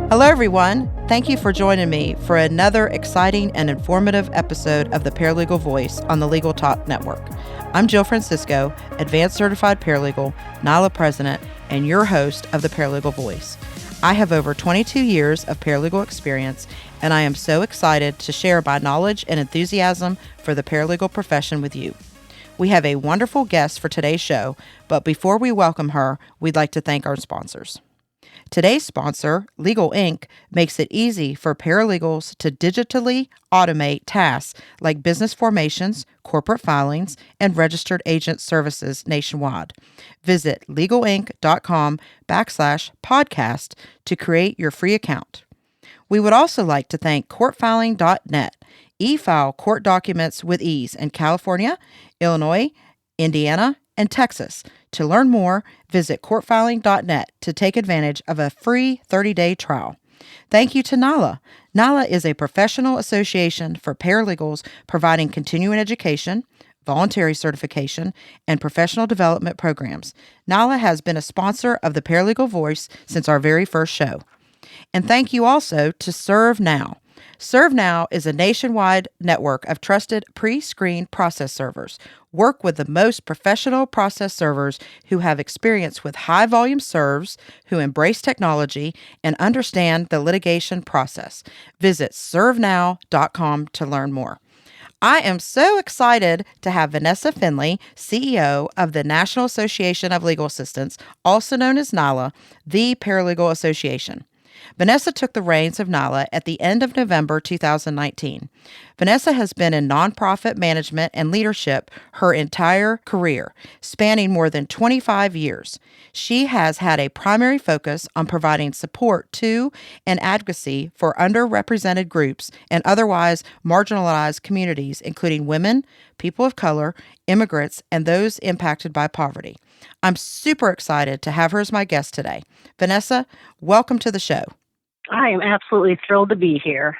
Hello, everyone. Thank you for joining me for another exciting and informative episode of the Paralegal Voice on the Legal Talk Network. I'm Jill Francisco, Advanced Certified Paralegal, NALA President, and your host of the Paralegal Voice. I have over 22 years of paralegal experience, and I am so excited to share my knowledge and enthusiasm for the paralegal profession with you. We have a wonderful guest for today's show, but before we welcome her, we'd like to thank our sponsors. Today's sponsor, Legal Inc., makes it easy for paralegals to digitally automate tasks like business formations, corporate filings, and registered agent services nationwide. Visit legalinc.com/podcast to create your free account. We would also like to thank courtfiling.net. E-file court documents with ease in California, Illinois, Indiana, and Texas. To learn more, visit courtfiling.net to take advantage of a free 30-day trial. Thank you to NALA. NALA is a professional association for paralegals providing continuing education, voluntary certification, and professional development programs. NALA has been a sponsor of the Paralegal Voice since our very first show. And thank you also to ServeNow. ServeNow is a nationwide network of trusted pre-screened process servers. Work with the most professional process servers who have experience with high-volume serves, who embrace technology, and understand the litigation process. Visit servenow.com to learn more. I am so excited to have Vanessa Finley, CEO of the National Association of Legal Assistants, also known as NALA, the Paralegal Association. Vanessa took the reins of NALA at the end of November 2019. Vanessa has been in nonprofit management and leadership her entire career, spanning more than 25 years. She has had a primary focus on providing support to and advocacy for underrepresented groups and otherwise marginalized communities, including women, people of color, immigrants, and those impacted by poverty. I'm super excited to have her as my guest today. Vanessa, welcome to the show. I am absolutely thrilled to be here.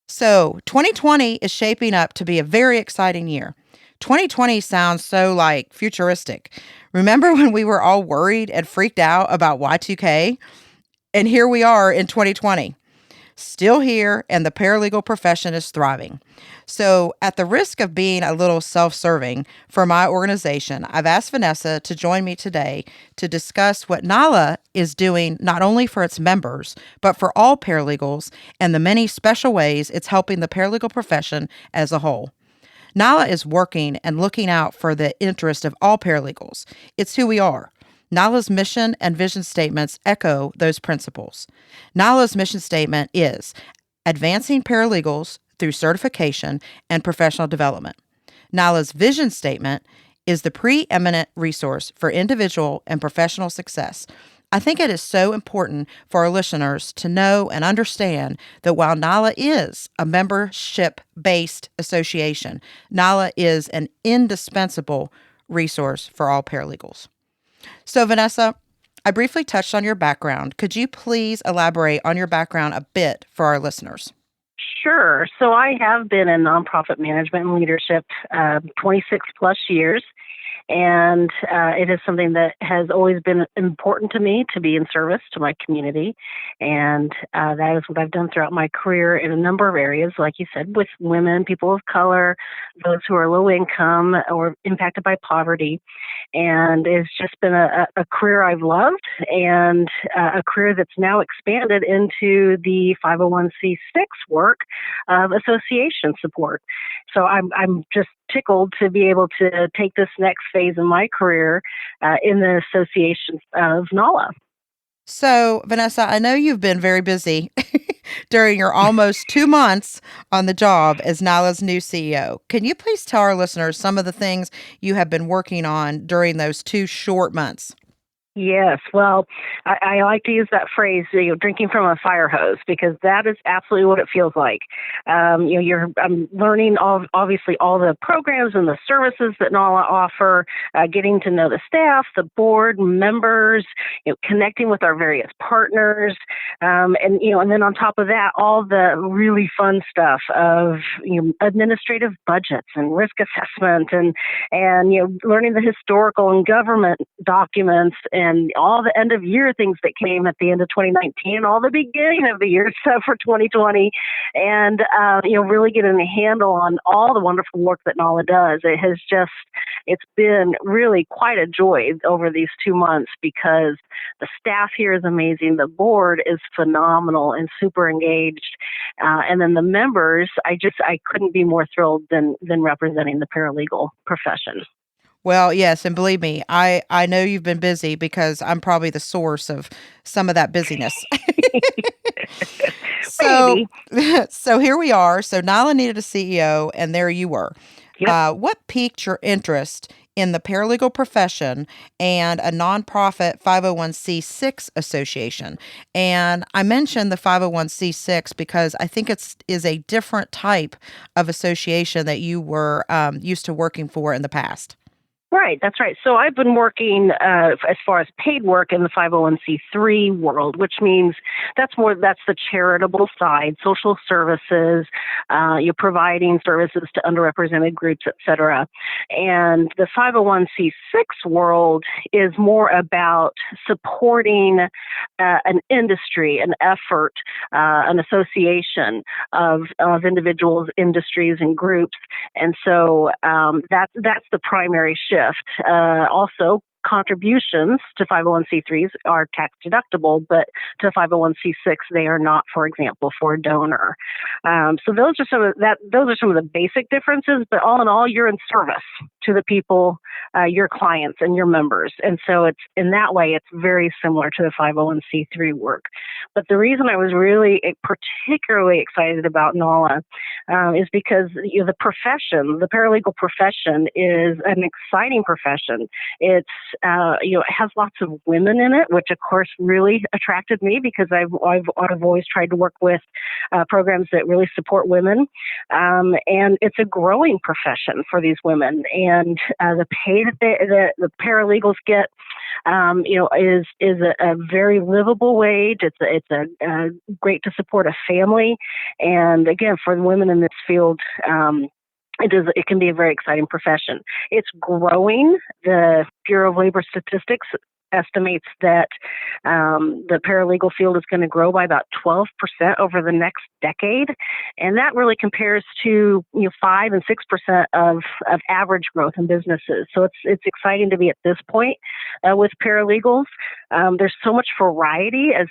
So 2020 is shaping up to be a very exciting year. 2020 sounds so like futuristic. Remember when we were all worried and freaked out about Y2K? And here we are in 2020. Still here, and the paralegal profession is thriving. So at the risk of being a little self-serving for my organization, I've asked Vanessa to join me today to discuss what NALA is doing not only for its members, but for all paralegals and the many special ways it's helping the paralegal profession as a whole. NALA is working and looking out for the interest of all paralegals. It's who we are. NALA's mission and vision statements echo those principles. NALA's mission statement is advancing paralegals through certification and professional development. NALA's vision statement is the preeminent resource for individual and professional success. I think it is so important for our listeners to know and understand that while NALA is a membership-based association, NALA is an indispensable resource for all paralegals. So, Vanessa, I briefly touched on your background. Could you please elaborate on your background a bit for our listeners? Sure. So I have been in nonprofit management and leadership 26 plus years. And it is something that has always been important to me to be in service to my community. And that is what I've done throughout my career in a number of areas, like you said, with women, people of color, those who are low income or impacted by poverty. And it's just been a career I've loved and a career that's now expanded into the 501c6 work of association support. So I'm just tickled to be able to take this next phase in my career in the association of NALA. So, Vanessa, I know you've been very busy during your almost 2 months on the job as NALA's new CEO. Can you please tell our listeners some of the things you have been working on during those 2 short months? Yes, well, I like to use that phrase, drinking from a fire hose, because that is absolutely what it feels like. I'm learning obviously all the programs and the services that NALA offer, getting to know the staff, the board members, connecting with our various partners, and then on top of that, all the really fun stuff of administrative budgets and risk assessment and learning the historical and government documents and all the end of year things that came at the end of 2019, and all the beginning of the year stuff for 2020, and really getting a handle on all the wonderful work that NALA does. It's been really quite a joy over these 2 months because the staff here is amazing. The board is phenomenal and super engaged. And then the members, I couldn't be more thrilled than representing the paralegal profession. Well, yes, and believe me, I know you've been busy because I'm probably the source of some of that busyness. So, Maybe. so here we are. So Nala needed a CEO, and there you were. Yep. What piqued your interest in the paralegal profession and a nonprofit 501c6 association? And I mentioned the 501c6 because I think is a different type of association that you were used to working for in the past. Right, that's right. So I've been working as far as paid work in the 501c3 world, which means that's the charitable side, social services, you're providing services to underrepresented groups, et cetera. And the 501c6 world is more about supporting an industry, an effort, an association of individuals, industries, and groups. And so that's the primary shift. Also, contributions to 501c3s are tax deductible, but to 501c6 they are not, for example, for a donor. So those are some of the basic differences. But all in all, you're in service to the people, your clients, and your members. And so it's in that way, it's very similar to the 501c3 work. But the reason I was really particularly excited about NALA is because the profession, the paralegal profession, is an exciting profession. It's it has lots of women in it, which of course really attracted me because I've always tried to work with programs that really support women, and it's a growing profession for these women. And the pay that the paralegals get, is a very livable wage. It's a great to support a family, and again, for the women in this field. It can be a very exciting profession. It's growing. The Bureau of Labor Statistics estimates that the paralegal field is going to grow by about 12% over the next decade, and that really compares to 5 and 6% of average growth in businesses. So it's exciting to be at this point with paralegals. There's so much variety, as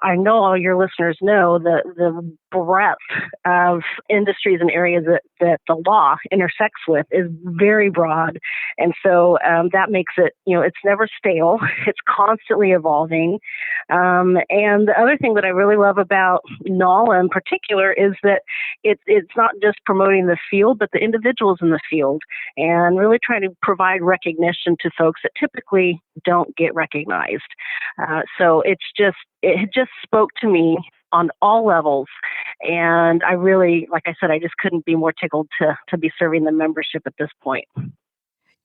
I know all your listeners know. The breadth of industries and areas that the law intersects with is very broad, and so that makes it it's never stale. It's constantly evolving. And the other thing that I really love about NALA in particular is that it's not just promoting the field, but the individuals in the field, and really trying to provide recognition to folks that typically don't get recognized. So it just spoke to me on all levels. And I really, like I said, I just couldn't be more tickled to be serving the membership at this point.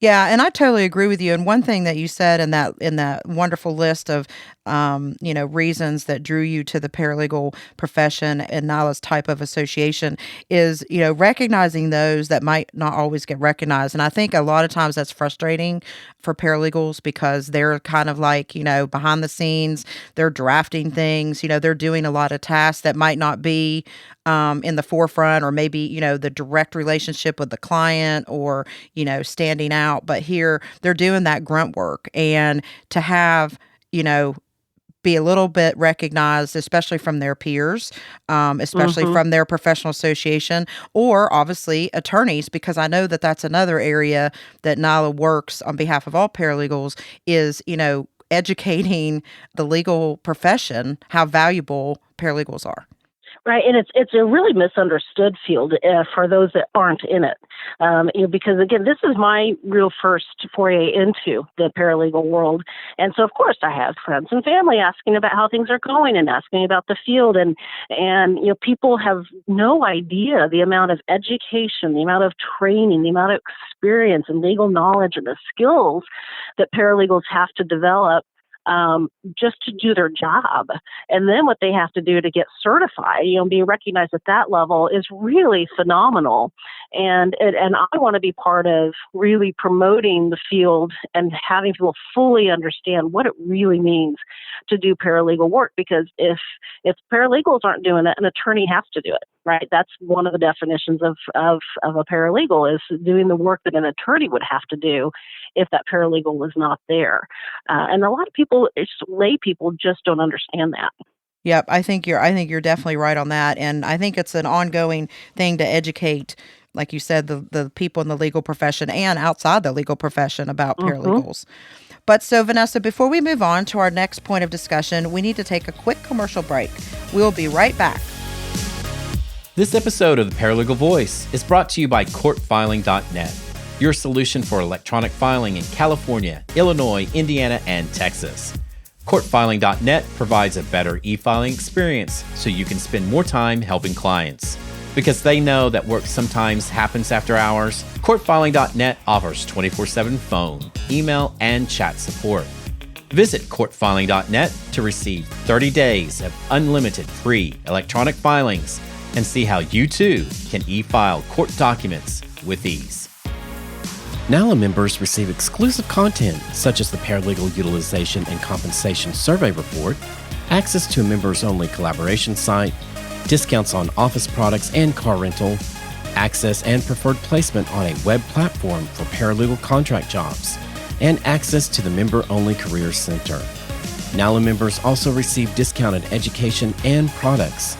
Yeah, and I totally agree with you. And one thing that you said in that wonderful list of reasons that drew you to the paralegal profession and NALA's type of association is recognizing those that might not always get recognized. And I think a lot of times that's frustrating for paralegals because they're kind of like behind the scenes, they're drafting things, they're doing a lot of tasks that might not be in the forefront, or maybe the direct relationship with the client, or standing out. But here they're doing that grunt work, and to have be a little bit recognized, especially from their peers, especially from their professional association, or obviously attorneys, because I know that that's another area that NALA works on behalf of all paralegals is educating the legal profession how valuable paralegals are. Right, and it's a really misunderstood field for those that aren't in it, because again, this is my real first foray into the paralegal world, and so of course I have friends and family asking about how things are going and asking about the field, and people have no idea the amount of education, the amount of training, the amount of experience and legal knowledge and the skills that paralegals have to develop just to do their job. And then what they have to do to get certified, being recognized at that level is really phenomenal. And I want to be part of really promoting the field and having people fully understand what it really means to do paralegal work. Because if paralegals aren't doing it, an attorney has to do it, right? That's one of the definitions of a paralegal, is doing the work that an attorney would have to do if that paralegal was not there. And a lot of people, lay people, just don't understand that. Yep, I think you're definitely right on that, and I think it's an ongoing thing to educate, like you said, the people in the legal profession and outside the legal profession about paralegals. But so, Vanessa, before we move on to our next point of discussion, we need to take a quick commercial break. We'll be right back. This episode of The Paralegal Voice is brought to you by courtfiling.net, your solution for electronic filing in California, Illinois, Indiana, and Texas. Courtfiling.net provides a better e-filing experience so you can spend more time helping clients. Because they know that work sometimes happens after hours, courtfiling.net offers 24/7 phone, email, and chat support. Visit courtfiling.net to receive 30 days of unlimited free electronic filings and see how you too can e-file court documents with ease. NALA members receive exclusive content such as the Paralegal Utilization and Compensation Survey Report, access to a members-only collaboration site, discounts on office products and car rental, access and preferred placement on a web platform for paralegal contract jobs, and access to the member-only Career Center. NALA members also receive discounted education and products.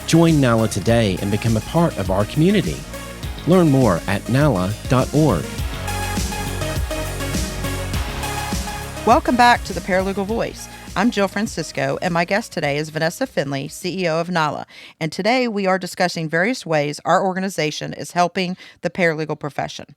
Join NALA today and become a part of our community. Learn more at nala.org. Welcome back to the Paralegal Voice. I'm Jill Francisco, and my guest today is Vanessa Finley, CEO of NALA. And today we are discussing various ways our organization is helping the paralegal profession.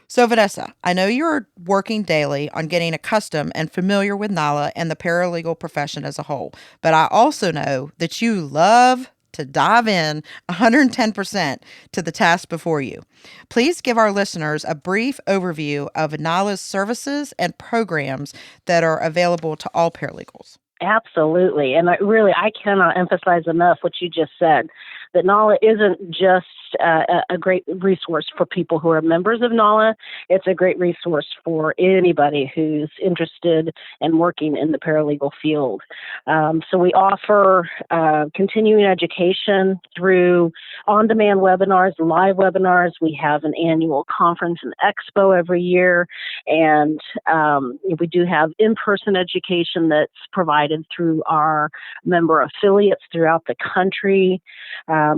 So, Vanessa, I know you're working daily on getting accustomed and familiar with NALA and the paralegal profession as a whole, but I also know that you love to dive in 110% to the task before you. Please give our listeners a brief overview of NALA's services and programs that are available to all paralegals. Absolutely. And I cannot emphasize enough what you just said, that NALA isn't just a great resource for people who are members of NALA. It's a great resource for anybody who's interested in working in the paralegal field. So we offer continuing education through on-demand webinars, live webinars. We have an annual conference and expo every year. And we do have in-person education that's provided through our member affiliates throughout the country.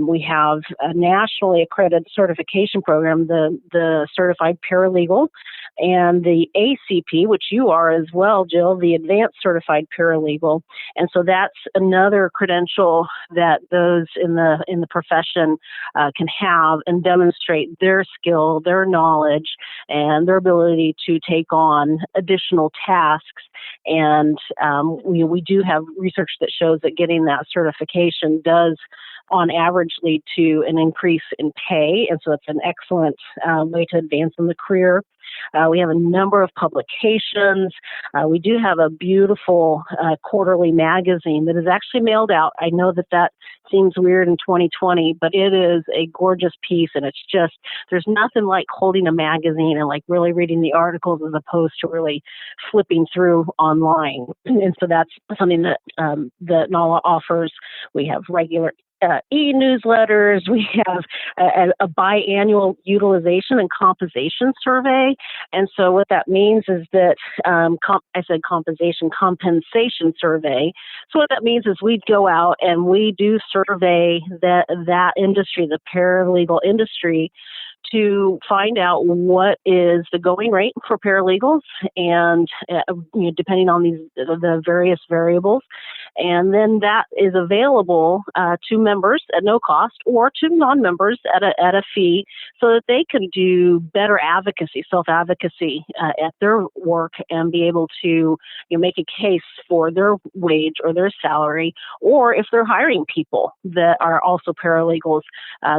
We have a nationally accredited certification program, the Certified Paralegal, and the ACP, which you are as well, Jill, the Advanced Certified Paralegal. And so that's another credential that those in the profession can have and demonstrate their skill, their knowledge, and their ability to take on additional tasks. And we do have research that shows that getting that certification does on average lead to an increase in pay. And so it's an excellent way to advance in the career. We have a number of publications. We do have a beautiful quarterly magazine that is actually mailed out. I know that seems weird in 2020, but it is a gorgeous piece. And it's just, there's nothing like holding a magazine and like really reading the articles as opposed to really flipping through online. And so that's something that NALA offers. We have regular e-newsletters. We have a biannual utilization and compensation survey. And so what that means is that, compensation survey. So what that means is we'd go out and we do survey that industry, the paralegal industry, to find out what is the going rate for paralegals, and depending on the various variables, And then that is available to members at no cost or to non-members at a fee so that they can do better advocacy, self-advocacy at their work and be able to make a case for their wage or their salary, or if they're hiring people that are also paralegals,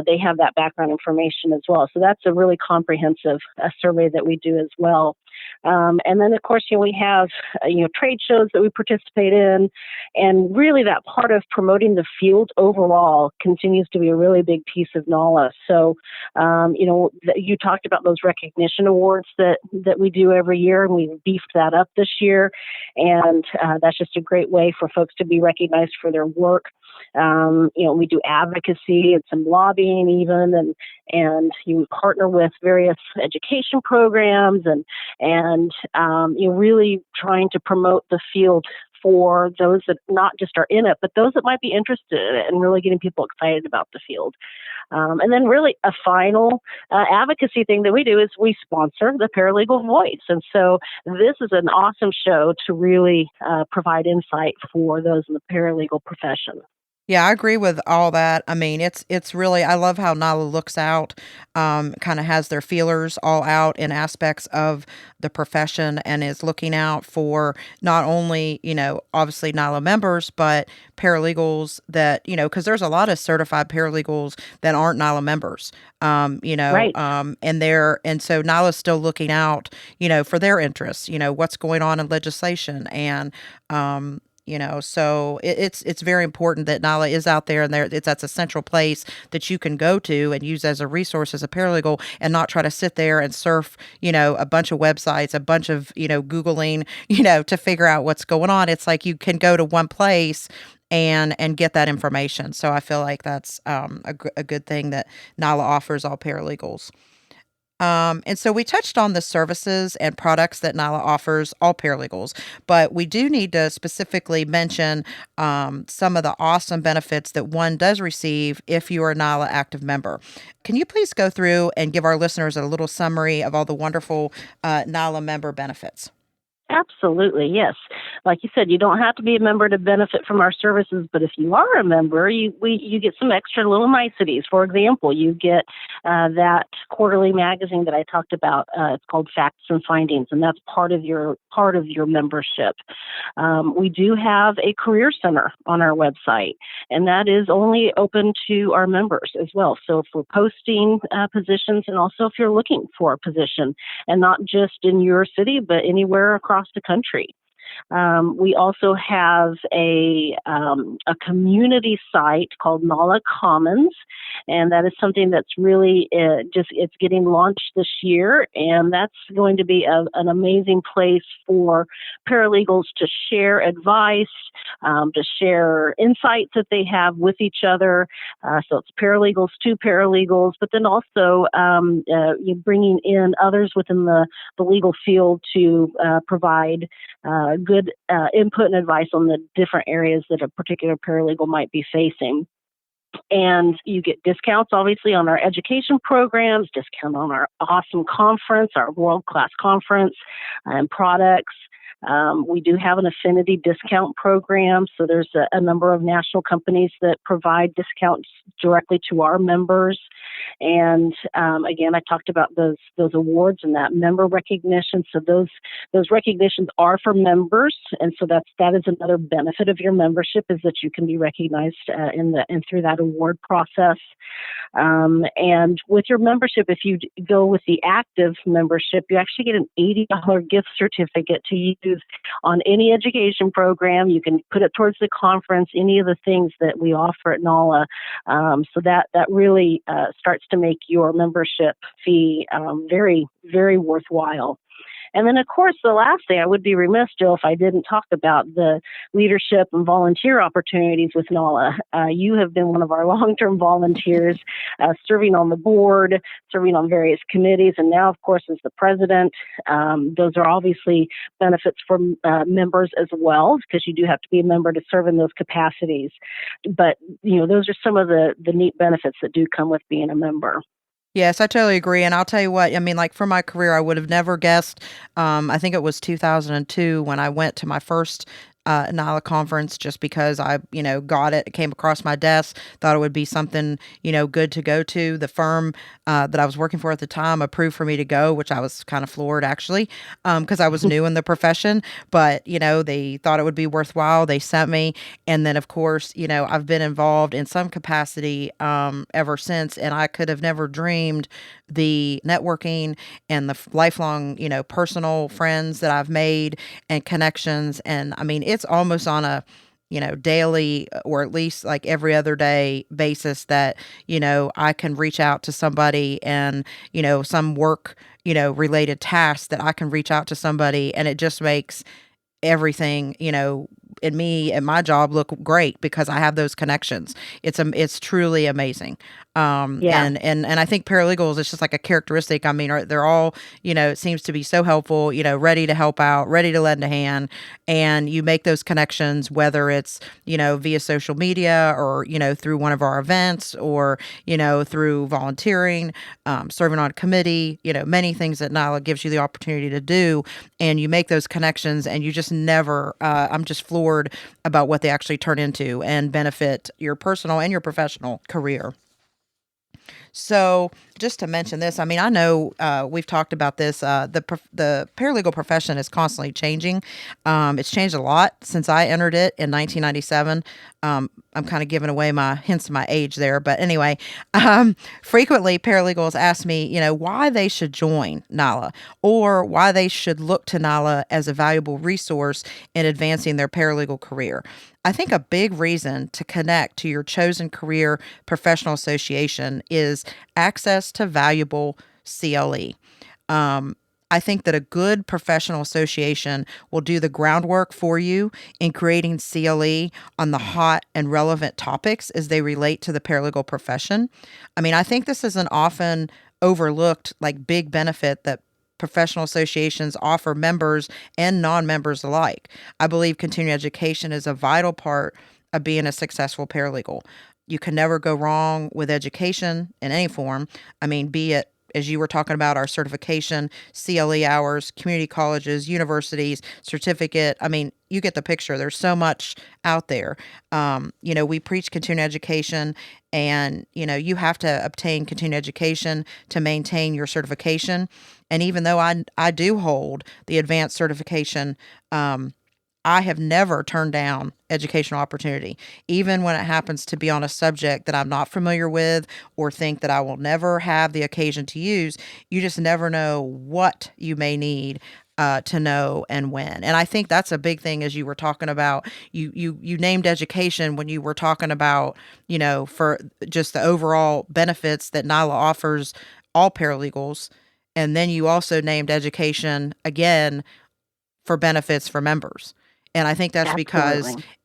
they have that background information as well. So that's a really comprehensive survey that we do as well. And then, of course, we have trade shows that we participate in, and really that part of promoting the field overall continues to be a really big piece of NALA. So, you talked about those recognition awards that we do every year, and we've beefed that up this year, and that's just a great way for folks to be recognized for their work. We do advocacy and some lobbying even, and you partner with various education programs and really trying to promote the field for those that not just are in it, but those that might be interested in it, and really getting people excited about the field. And then really a final advocacy thing that we do is we sponsor the Paralegal Voice. And so this is an awesome show to really provide insight for those in the paralegal profession. Yeah, I agree with all that. I mean, it's really, I love how NALA looks out, kind of has their feelers all out in aspects of the profession, and is looking out for not only, obviously NALA members, but paralegals that, because there's a lot of certified paralegals that aren't NALA members, Right. and so NALA's still looking out, for their interests, what's going on in legislation, and, so it's very important that NALA is out there, and that's a central place that you can go to and use as a resource as a paralegal, and not try to sit there and surf, a bunch of websites, a bunch of, Googling, to figure out what's going on. It's like you can go to one place and get that information. So I feel like that's a good thing that NALA offers all paralegals. And so we touched on the services and products that NALA offers all paralegals, but we do need to specifically mention some of the awesome benefits that one does receive if you are a NALA active member. Can you please go through and give our listeners a little summary of all the wonderful NALA member benefits? Absolutely, yes. Like you said, you don't have to be a member to benefit from our services, but if you are a member, you get some extra little niceties. For example, you get that quarterly magazine that I talked about. It's called Facts and Findings, and that's part of your membership. We do have a career center on our website, and that is only open to our members as well. So if we're posting positions, and also if you're looking for a position, and not just in your city, but anywhere across the country. We also have a community site called NALA Commons, and that is something that's really it's getting launched this year, and that's going to be an amazing place for paralegals to share advice, to share insights that they have with each other. So it's paralegals to paralegals, but then also bringing in others within the legal field to provide good input and advice on the different areas that a particular paralegal might be facing. And you get discounts, obviously, on our education programs, discount on our awesome conference, our world-class conference, and products. We do have an affinity discount program, so there's a number of national companies that provide discounts directly to our members. And again, I talked about those awards and that member recognition. So those recognitions are for members, and so that is another benefit of your membership, is that you can be recognized through that award process. And with your membership, if you go with the active membership, you actually get an $80 gift certificate to use on any education program. You can put it towards the conference, any of the things that we offer at NALA. So that really starts to make your membership fee very, very worthwhile. And then, of course, the last thing, I would be remiss, Jill, if I didn't talk about the leadership and volunteer opportunities with NALA. You have been one of our long-term volunteers, serving on the board, serving on various committees, and now, of course, as the president. Those are obviously benefits for members as well, because you do have to be a member to serve in those capacities. But, those are some of the neat benefits that do come with being a member. Yes, I totally agree. And I'll tell you what, I mean, like for my career, I would have never guessed. I think it was 2002 when I went to my first NILA conference just because I, got it. It came across my desk, thought it would be something, good to go to. The firm that I was working for at the time approved for me to go, which I was kind of floored actually, because I was new in the profession. But, they thought it would be worthwhile. They sent me. And then, of course, I've been involved in some capacity ever since. And I could have never dreamed the networking and the lifelong, personal friends that I've made and connections. And I mean, it's almost on a, daily or at least like every other day basis that, I can reach out to somebody and, some work, related tasks that I can reach out to somebody, and it just makes everything, in me and my job look great because I have those connections. It's truly amazing. Yeah. And I think paralegals, it's just like a characteristic. I mean, they're all, it seems to be so helpful, ready to help out, ready to lend a hand. And you make those connections, whether it's, via social media or, through one of our events or, through volunteering, serving on a committee, many things that NILA gives you the opportunity to do. And you make those connections and you just never, I'm just floored about what they actually turn into and benefit your personal and your professional career. So just to mention this, I mean, I know we've talked about this. The paralegal profession is constantly changing. It's changed a lot since I entered it in 1997. I'm kind of giving away my hints of my age there, but anyway, frequently paralegals ask me, why they should join NILA or why they should look to NILA as a valuable resource in advancing their paralegal career. I think a big reason to connect to your chosen career professional association is access to valuable CLE. I think that a good professional association will do the groundwork for you in creating CLE on the hot and relevant topics as they relate to the paralegal profession. I mean, I think this is an often overlooked, like, big benefit that professional associations offer members and non-members alike. I believe continuing education is a vital part of being a successful paralegal. You can never go wrong with education in any form. I mean, be it, as you were talking about, our certification, CLE hours, community colleges, universities, certificate. I mean, you get the picture. There's so much out there. We preach continuing education, and, you have to obtain continuing education to maintain your certification. And even though I do hold the advanced certification, I have never turned down educational opportunity, even when it happens to be on a subject that I'm not familiar with or think that I will never have the occasion to use. You just never know what you may need to know and when. And I think that's a big thing, as you were talking about. You named education when you were talking about, for just the overall benefits that NILA offers all paralegals. And then you also named education again for benefits for members. And I think that's Absolutely.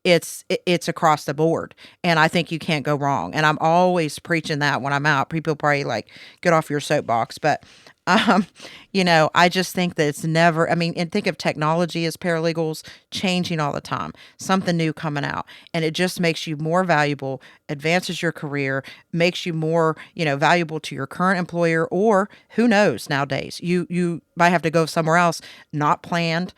because it's across the board. And I think you can't go wrong. And I'm always preaching that when I'm out. People probably like, get off your soapbox. But, I just think that it's never, I mean, and think of technology as paralegals changing all the time, something new coming out. And it just makes you more valuable, advances your career, makes you more, valuable to your current employer, or who knows nowadays, you might have to go somewhere else, not planned,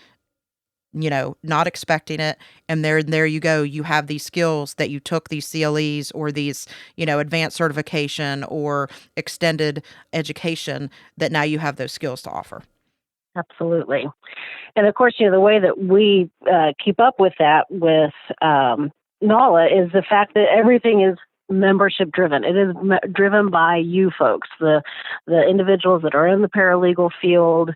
not expecting it. And there you go. You have these skills that you took these CLEs or these, advanced certification or extended education, that now you have those skills to offer. Absolutely. And of course, the way that we keep up with that with NALA is the fact that everything is membership driven. It is driven by you folks, the individuals that are in the paralegal field,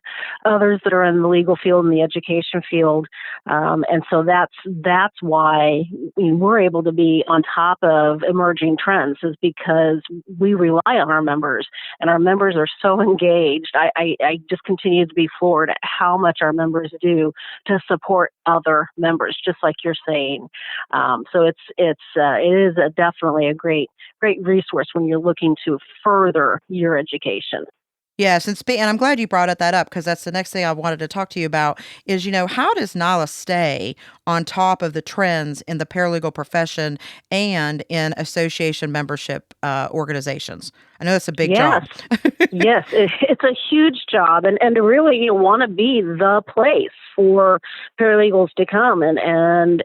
others that are in the legal field and the education field, and so that's why we're able to be on top of emerging trends, is because we rely on our members, and our members are so engaged. I just continue to be floored at how much our members do to support other members, just like you're saying. So it is definitely a great resource when you're looking to further your education. Yes, and I'm glad you brought that up, because that's the next thing I wanted to talk to you about is, how does NILA stay on top of the trends in the paralegal profession and in association membership organizations? I know it's a big Yes. job. Yes, it's a huge job, and to really want to be the place for paralegals to come and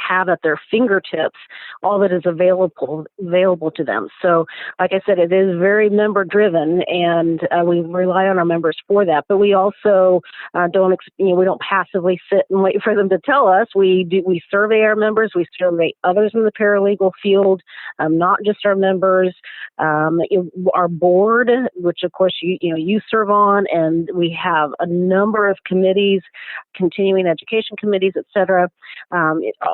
have at their fingertips all that is available to them. So, like I said, it is very member driven, and we rely on our members for that. But we also we don't passively sit and wait for them to tell us. We survey our members, we survey others in the paralegal field, not just our members. Our board, which of course you serve on, and we have a number of committees, continuing education committees, et cetera.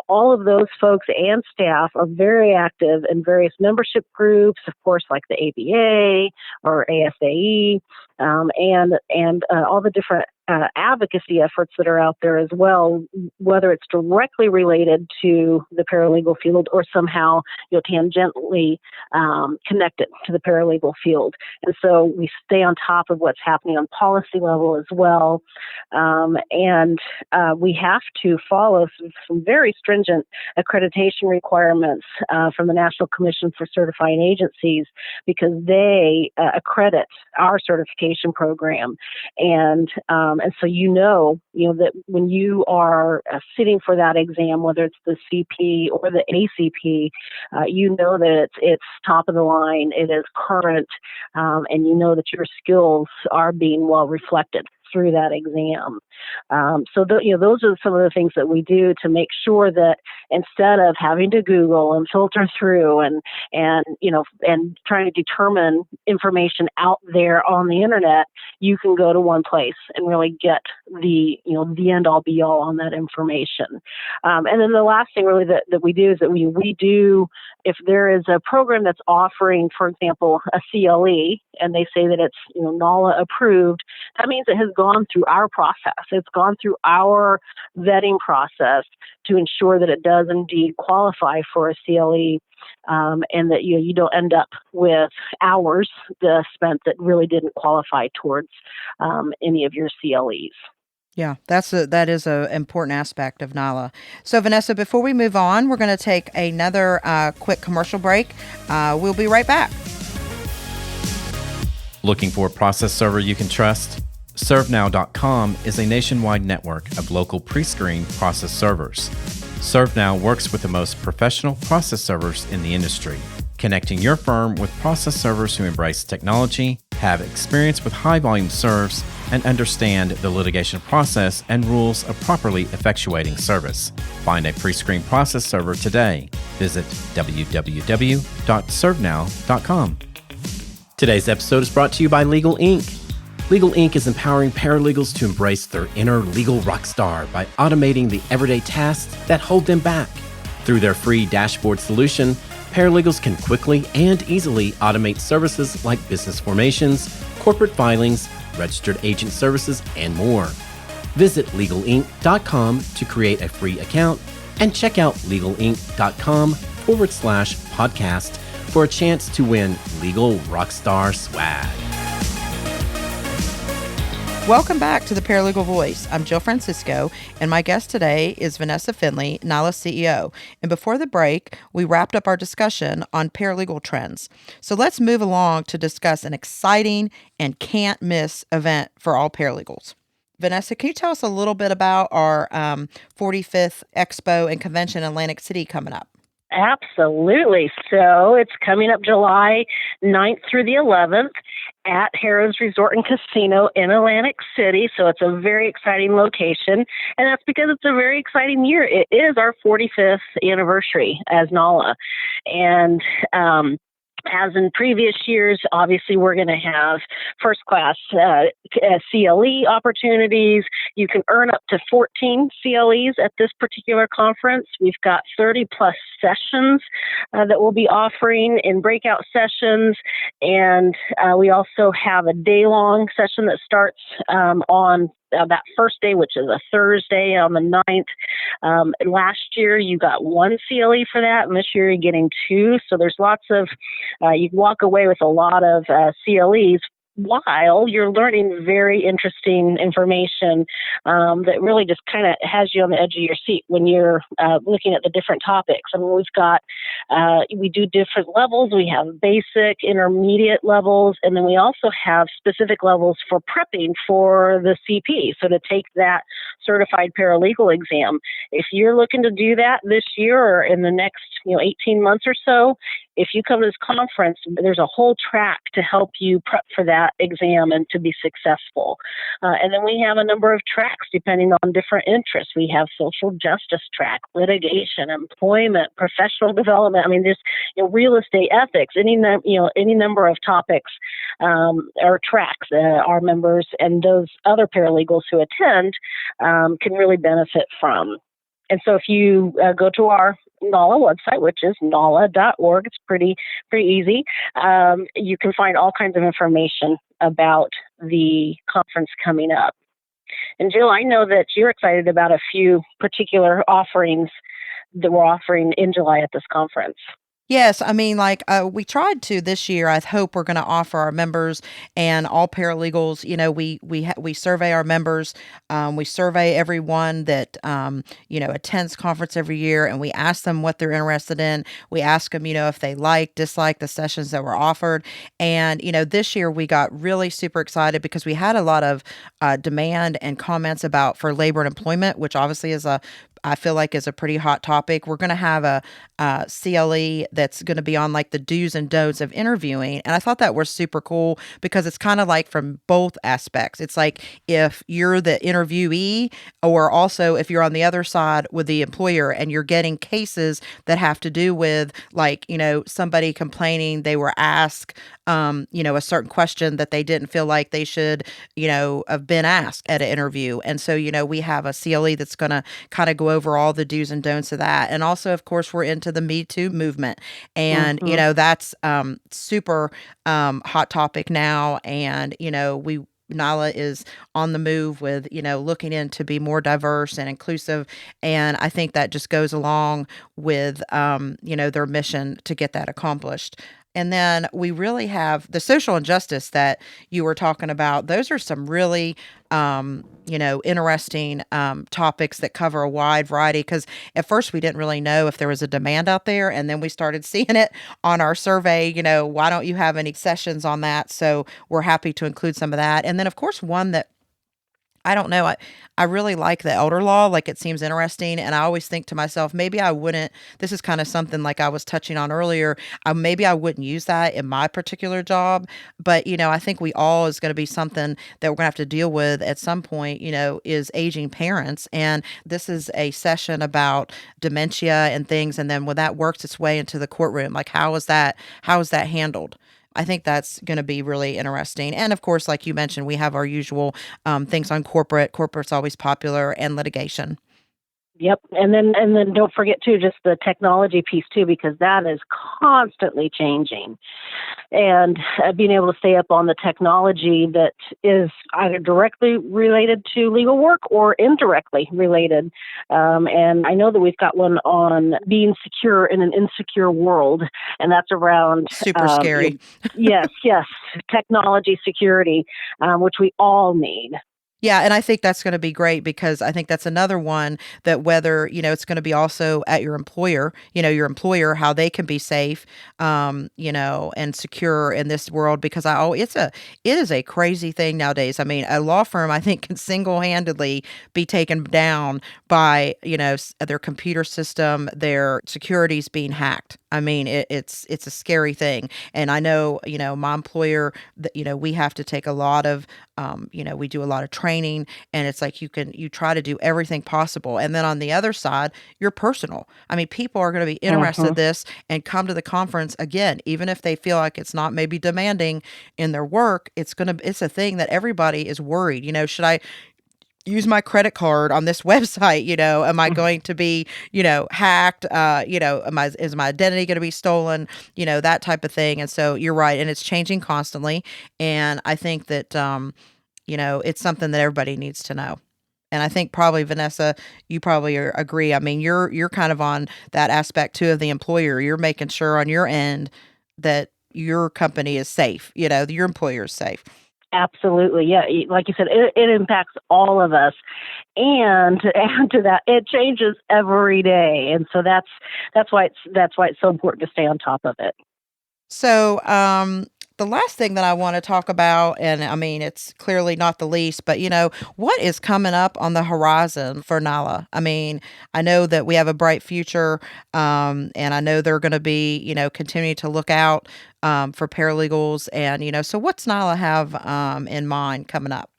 All of those folks and staff are very active in various membership groups, of course, like the ABA or ASAE, and all the different advocacy efforts that are out there as well, whether it's directly related to the paralegal field or somehow tangentially connected to the paralegal field. And so we stay on top of what's happening on policy level as well. And we have to follow some very stringent accreditation requirements from the National Commission for Certifying Agencies, because they accredit our certification program. And so that when you are sitting for that exam, whether it's the CP or the ACP, that it's top of the line, it is current, and that your skills are being well reflected through that exam. So those are some of the things that we do to make sure that instead of having to Google and filter through and trying to determine information out there on the internet, you can go to one place and really get the end all be all on that information. And then the last thing really that we do is that we do, if there is a program that's offering, for example, a CLE, and they say that it's NALA approved, that means it has gone through our process. It's gone through our vetting process to ensure that it does indeed qualify for a CLE, and that you don't end up with hours spent that really didn't qualify towards any of your CLEs. Yeah, that is an important aspect of NALA. So, Vanessa, before we move on, we're going to take another quick commercial break. We'll be right back. Looking for a process server you can trust? ServeNow.com is a nationwide network of local pre-screened process servers. ServeNow works with the most professional process servers in the industry, connecting your firm with process servers who embrace technology, have experience with high-volume serves, and understand the litigation process and rules of properly effectuating service. Find a pre-screened process server today. Visit www.servenow.com. Today's episode is brought to you by Legal Inc. Legal Inc. is empowering paralegals to embrace their inner legal rock star by automating the everyday tasks that hold them back. Through their free dashboard solution, paralegals can quickly and easily automate services like business formations, corporate filings, registered agent services, and more. Visit legalinc.com to create a free account and check out legalinc.com/podcast for a chance to win Legal Rockstar swag. Welcome back to the Paralegal Voice. I'm Jill Francisco, and my guest today is Vanessa Finley, NALA CEO. And before the break, we wrapped up our discussion on paralegal trends. So let's move along to discuss an exciting and can't miss event for all paralegals. Vanessa, can you tell us a little bit about our 45th Expo and Convention in Atlantic City coming up? Absolutely. So it's coming up July 9th through the 11th at Harrah's Resort and Casino in Atlantic City. So it's a very exciting location, and that's because it's a very exciting year. It is our 45th anniversary as NALA. And as in previous years, obviously, we're going to have first-class CLE opportunities. You can earn up to 14 CLEs at this particular conference. We've got 30-plus sessions that we'll be offering in breakout sessions. And we also have a day-long session that starts on that first day, which is a Thursday on the 9th. Last year, you got one CLE for that, and this year you're getting two. So there's lots of, you walk away with a lot of CLEs while you're learning very interesting information that really just kind of has you on the edge of your seat when you're looking at the different topics. I mean, we do different levels. We have basic, intermediate levels, and then we also have specific levels for prepping for the CP. So to take that certified paralegal exam, if you're looking to do that this year or in the next 18 months or so, if you come to this conference, there's a whole track to help you prep for that exam and to be successful. And then we have a number of tracks depending on different interests. We have social justice track, litigation, employment, professional development. I mean, there's real estate ethics, any number of topics or tracks our members and those other paralegals who attend can really benefit from. And so if you go to our NALA website, which is nala.org, it's pretty easy. You can find all kinds of information about the conference coming up. And Jill, I know that you're excited about a few particular offerings that we're offering in July at this conference. Yes, I mean, we tried to this year. I hope we're going to offer our members and all paralegals. We survey our members. We survey everyone that attends conference every year, and we ask them what they're interested in. We ask them, if they dislike the sessions that were offered. And this year we got really super excited because we had a lot of demand and comments for labor and employment, which obviously I feel like is a pretty hot topic. We're going to have a CLE that's going to be on the do's and don'ts of interviewing. And I thought that was super cool because it's kind of from both aspects. It's if you're the interviewee or also if you're on the other side with the employer and you're getting cases that have to do with somebody complaining they were asked, a certain question that they didn't feel like they should, have been asked at an interview. And so, we have a CLE that's going to kind of go over all the do's and don'ts of that. And also, of course, we're into the Me Too movement. And, that's super hot topic now. And, NALA is on the move with, looking in to be more diverse and inclusive. And I think that just goes along with, their mission to get that accomplished. And then we really have the social injustice that you were talking about. Those are some really, interesting topics that cover a wide variety. Because at first we didn't really know if there was a demand out there. And then we started seeing it on our survey, why don't you have any sessions on that? So we're happy to include some of that. And then, of course, one that I don't know. I really like the elder law. It seems interesting. And I always think to myself, maybe I wouldn't, this is kind of something I was touching on earlier. Maybe I wouldn't use that in my particular job. But, I think we all is going to be something that we're going to have to deal with at some point, is aging parents. And this is a session about dementia and things. And then when that works its way into the courtroom, how is that handled? I think that's going to be really interesting. And of course, like you mentioned, we have our usual things on corporate. Corporate's always popular, and litigation. Yep. And then don't forget too, just the technology piece too, because that is constantly changing, and being able to stay up on the technology that is either directly related to legal work or indirectly related. And I know that we've got one on being secure in an insecure world, and that's around super scary. Yes. Technology security, which we all need. Yeah, and I think that's going to be great because I think that's another one that whether, it's going to be also at your employer, how they can be safe, and secure in this world because it is a crazy thing nowadays. I mean, a law firm, I think, can single-handedly be taken down by, their computer system, their securities being hacked. I mean, it's a scary thing. And I know, my employer, we have to take a lot of, we do a lot of training, and it's you try to do everything possible. And then on the other side, you're personal. I mean, people are going to be interested in this and come to the conference again, even if they feel like it's not maybe demanding in their work. It's a thing that everybody is worried. Should I use my credit card on this website? Am I going to be, hacked? Is my identity going to be stolen? That type of thing. And so you're right. And it's changing constantly. And I think that, it's something that everybody needs to know. And I think probably, Vanessa, you probably agree. I mean, you're kind of on that aspect too of the employer. You're making sure on your end that your company is safe, your employer is safe. Absolutely. Yeah. Like you said, it impacts all of us. And to add to that, it changes every day. And so that's why it's so important to stay on top of it. So, the last thing that I want to talk about, and I mean, it's clearly not the least, but what is coming up on the horizon for NALA? I mean, I know that we have a bright future, and I know they're going to be, continuing to look out for paralegals, and so what's NALA have in mind coming up?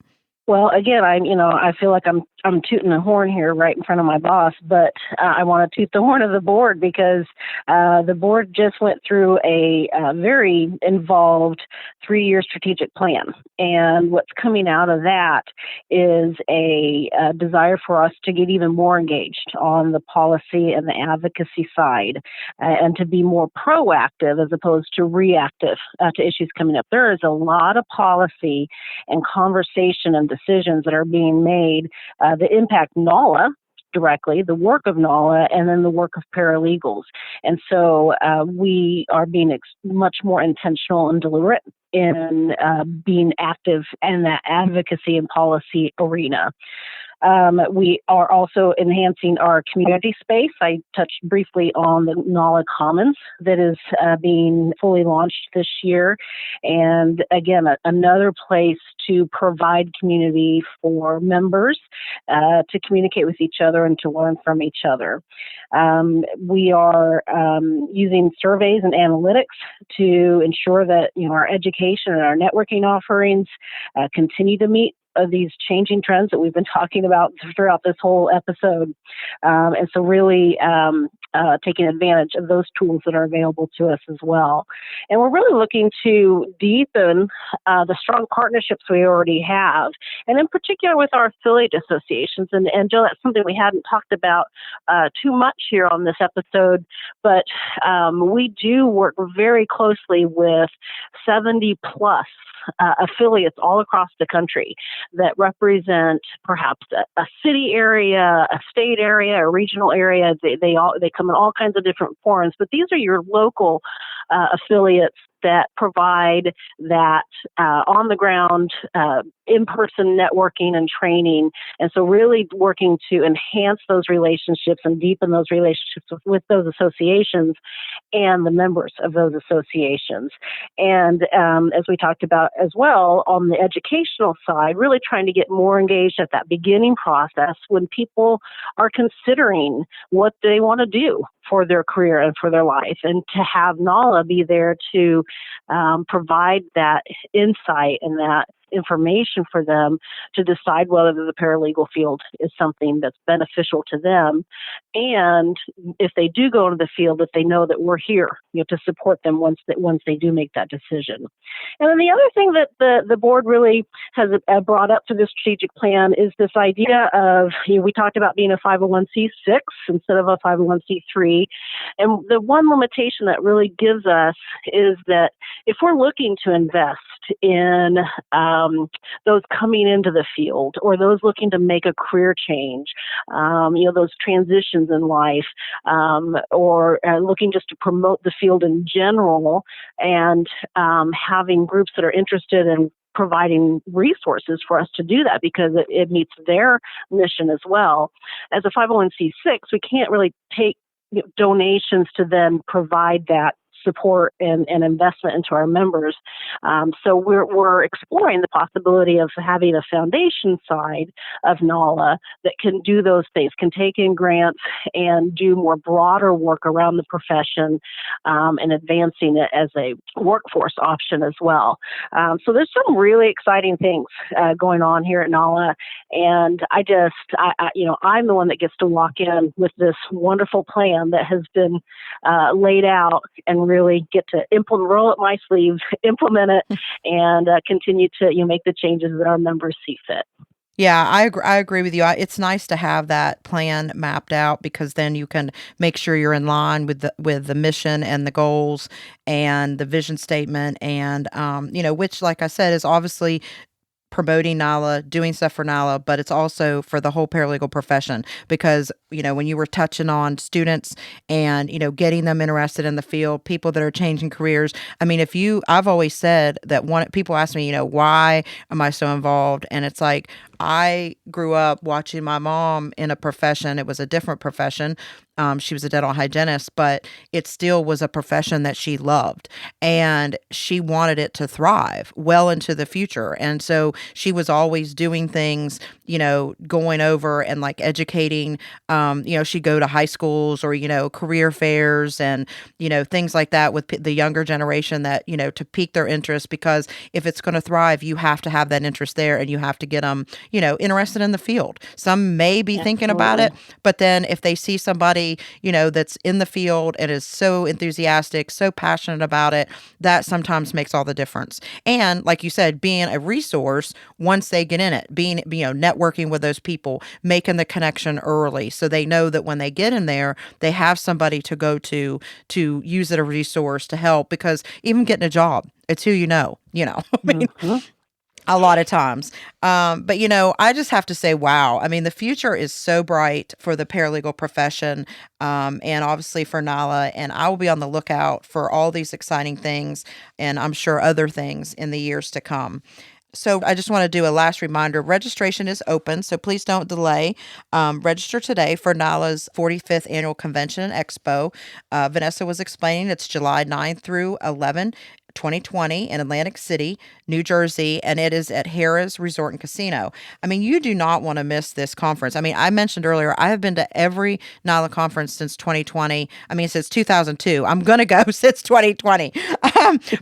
Well, again, I feel like I'm tooting the horn here right in front of my boss, but I want to toot the horn of the board because the board just went through a very involved 3-year strategic plan, and what's coming out of that is a desire for us to get even more engaged on the policy and the advocacy side, and to be more proactive as opposed to reactive to issues coming up. There is a lot of policy and conversation and decisions that are being made that impact NALA directly, the work of NALA, and then the work of paralegals. And so we are being much more intentional and deliberate in being active in that advocacy and policy arena. We are also enhancing our community space. I touched briefly on the NALA Commons that is being fully launched this year. And again, another place to provide community for members to communicate with each other and to learn from each other. We are using surveys and analytics to ensure that our education and our networking offerings continue to meet these changing trends that we've been talking about throughout this whole episode. And so really taking advantage of those tools that are available to us as well. And we're really looking to deepen the strong partnerships we already have, and in particular with our affiliate associations. And Jill, that's something we hadn't talked about too much here on this episode, but we do work very closely with 70 plus affiliates all across the country that represent perhaps a city area, a state area, a regional area. They come in all kinds of different forms, but these are your local affiliates that provide that on the ground, in-person networking and training. And so really working to enhance those relationships and deepen those relationships with those associations and the members of those associations. And as we talked about as well, on the educational side, really trying to get more engaged at that beginning process when people are considering what they want to do for their career and for their life, and to have NALA be there to provide that insight and that information for them to decide whether the paralegal field is something that's beneficial to them. And if they do go into the field, that they know that we're here, to support them once they do make that decision. And then the other thing that the board really has brought up for this strategic plan is this idea of, we talked about being a 501c6 instead of a 501c3. And the one limitation that really gives us is that if we're looking to invest in those coming into the field, or those looking to make a career change, those transitions in life, or looking just to promote the field in general, and having groups that are interested in providing resources for us to do that because it meets their mission as well. As a 501c6, we can't really take donations to then provide that support and investment into our members. So we're exploring the possibility of having a foundation side of NALA that can do those things, can take in grants and do more broader work around the profession, and advancing it as a workforce option as well. So there's some really exciting things going on here at NALA, and I'm the one that gets to walk in with this wonderful plan that has been laid out, and really get to roll up my sleeves, implement it, and continue to make the changes that our members see fit. Yeah, I agree with you. It's nice to have that plan mapped out, because then you can make sure you're in line with the mission and the goals and the vision statement, and which, like I said, is obviously promoting NALA, doing stuff for NALA, but it's also for the whole paralegal profession because, when you were touching on students and, getting them interested in the field, people that are changing careers. I mean, I've always said that people ask me, why am I so involved? And it's like, I grew up watching my mom in a profession. It was a different profession. She was a dental hygienist, but it still was a profession that she loved and she wanted it to thrive well into the future. And so she was always doing things, going over and like educating, she'd go to high schools or, career fairs and, things like that with the younger generation that, to pique their interest, because if it's going to thrive, you have to have that interest there and you have to get them, interested in the field. Some may be thinking about it, but then if they see somebody, that's in the field and is so enthusiastic, so passionate about it, that sometimes makes all the difference. And like you said, being a resource once they get in it, being, networking with those people, making the connection early so they know that when they get in there, they have somebody to go to use it as a resource to help, because even getting a job, it's who I mean, a lot of times. But, I just have to say, wow. I mean, the future is so bright for the paralegal profession and obviously for NALA. And I will be on the lookout for all these exciting things and I'm sure other things in the years to come. So I just want to do a last reminder. Registration is open, so please don't delay. Register today for NALA's 45th Annual Convention and Expo. Vanessa was explaining it's July 9 through 11, 2020 in Atlantic City, New Jersey, and it is at Harrah's Resort and Casino. I mean, you do not want to miss this conference. I mean, I mentioned earlier, I have been to every NALA conference since 2020. I mean, since 2002. I'm going to go since 2020.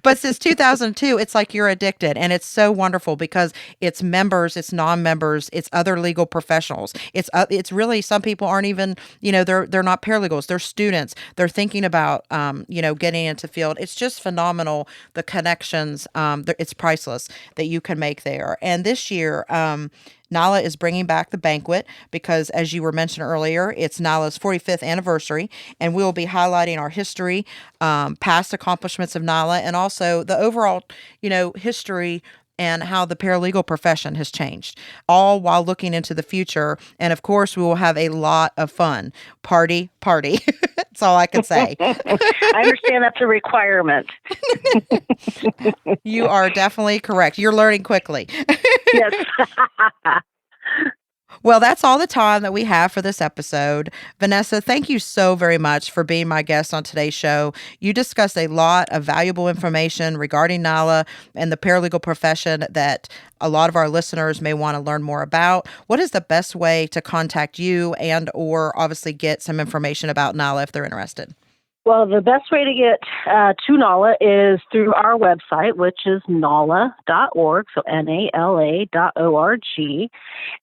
But since 2002, it's like you're addicted. And it's so wonderful because it's members, it's non-members, it's other legal professionals. It's really, some people aren't even, they're not paralegals, they're students. They're thinking about, getting into field. It's just phenomenal. The connections, it's priceless that you can make there. And this year, NALA is bringing back the banquet because, as you were mentioned earlier, it's NALA's 45th anniversary, and we will be highlighting our history, past accomplishments of NALA, and also the overall, history and how the paralegal profession has changed, all while looking into the future. And of course, we will have a lot of fun. Party. That's all I can say. I understand that's a requirement. You are definitely correct. You're learning quickly. Yes. Well, that's all the time that we have for this episode. Vanessa, thank you so very much for being my guest on today's show. You discussed a lot of valuable information regarding NALA and the paralegal profession that a lot of our listeners may want to learn more about. What is the best way to contact you and or obviously get some information about NALA if they're interested? Well, the best way to get to NALA is through our website, which is nala.org, so NALA.org.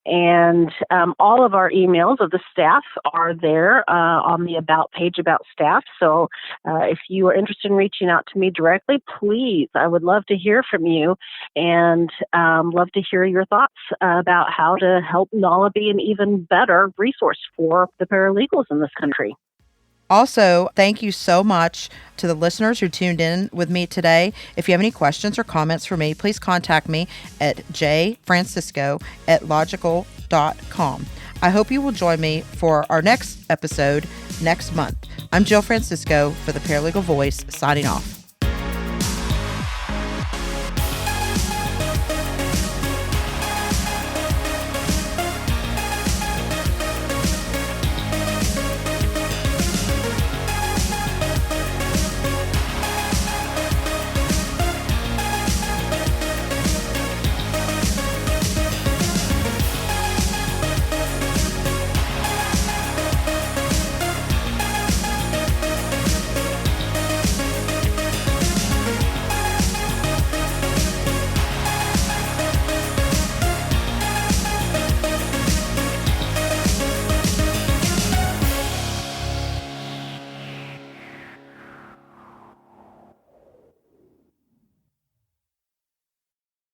And all of our emails of the staff are there on the About page about staff. So if you are interested in reaching out to me directly, please, I would love to hear from you and love to hear your thoughts about how to help NALA be an even better resource for the paralegals in this country. Also, thank you so much to the listeners who tuned in with me today. If you have any questions or comments for me, please contact me at jfrancisco@logical.com. I hope you will join me for our next episode next month. I'm Jill Francisco for the Paralegal Voice, signing off.